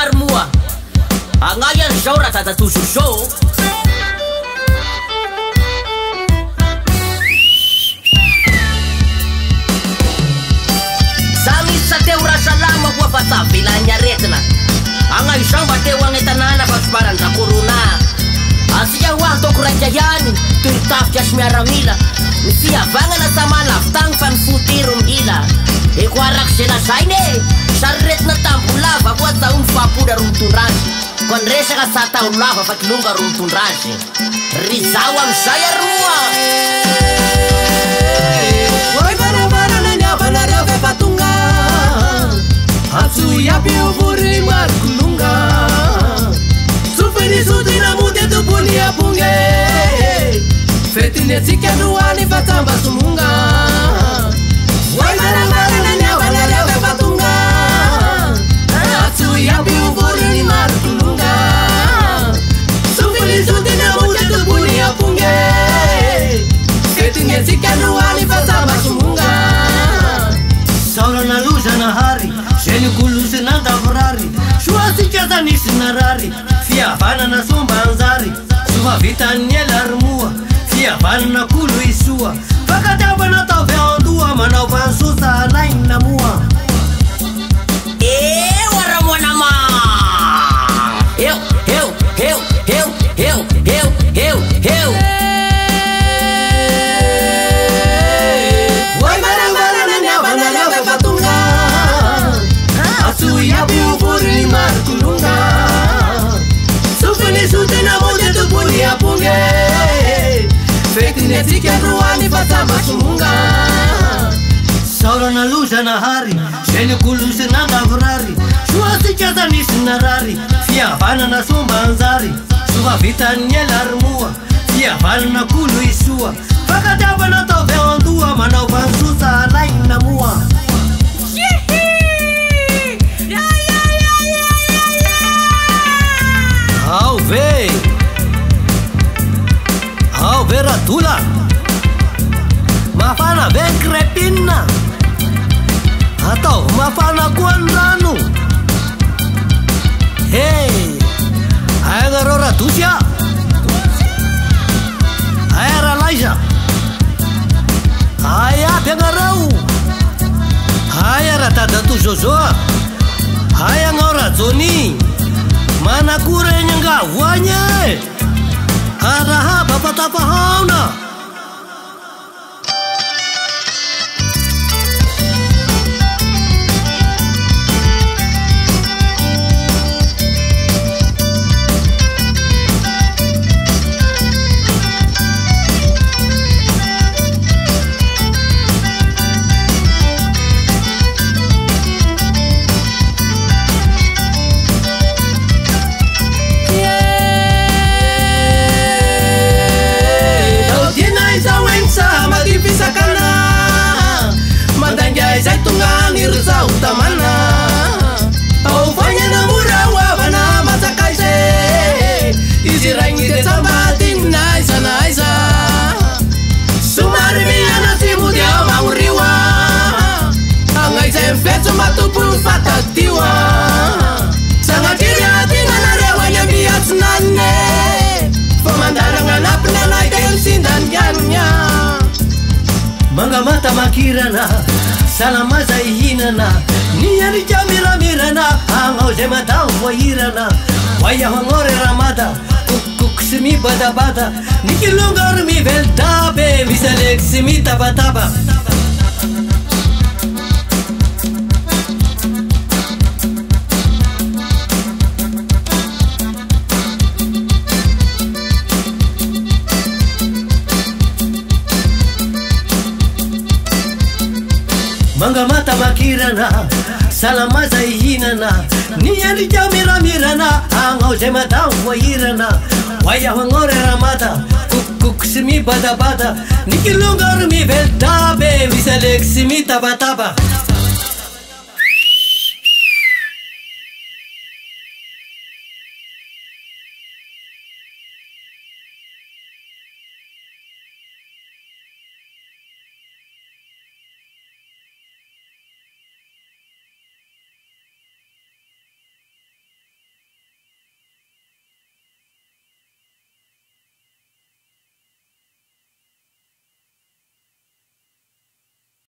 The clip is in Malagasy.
armoa agnaia zao raha tata toujours samisa teo rasalama koa fa tavilany aretina agnaia zao mba teo agnetanana fa fibarandra corona asia hoahy toko raika ihany toy tafika asy miaramila misy avagnana tamalavitagny fa nifotiry mihila e ko araky ze lazainy e sariretina tambolava koa tao mifapora ro mitondrazy koa nyresaka sa tao lava fa kilonga ro mitondrazy ry zao amizay aroa oi varavarana ny avanareo fefatonga atsoy aby ovory maro kolonga sofinisotina mody tobony abonge fetiny atsika androany fa tamba somonga oi varavarana ny avanareo fefatonga atsoy aby ovory maro kolonga sofinisotina mody tobony abonge fetiny atsika androany fa tamba somonga saorana lozana hari zeny kolosina davorary soasika tanisy narary fiavanana somba anjary soa vitany elarmoa fiavanana kolo isoa fakatiavana tavy andoa manao vansosa alaina moa eo aramoanama eo eo eo eo eo eo eo eo oi varavarana ny avanareo fefatonga atsoy aby ovory maro kolonga sofinisotina mody tobony abonge fetiny atsika androany fa tamba somonga saorana lozana hari zeny kolosina davorary soasika tanisy narary fiavanana somba anjary soa vitany elarmoa fiavanana kolo isoa fakatiavana tavy andoa manao vansosa alaina moa ao ve radola mafana ve crepina atao mafana koa ny rano hey agnareo radosy a ay ralaiza ay aby agnareo ay aradada jojo ay agnao rajony manakory eny angavoany e arahaba fatafahaona zay tonga ny rizao tamana aovagna namora hoavana matsakay ze izy raigny de tsambatiny naiza naiza somary mianatsy mody ao magnoriwa agnay zay mifetso matompony fatadioa sagnakiry atigna nareo any amiatsinanine fa mandaragna anapiny anay ka emsindangianigna mangamata makirana salamaza ihinana nianija miramirana agnao zay matao voahirana oaiaho agnore ramada kokokosy mibadabada ny kilongaro mivelitabe misy aleky sy mitabataba mangamata makirana salamaza ihinana nianija miramirana agnao zay matao voahirana oaiaho agnore ramada kokokosy mibadabada ny kilongaro mivelitabe misy aleky sy mitabataba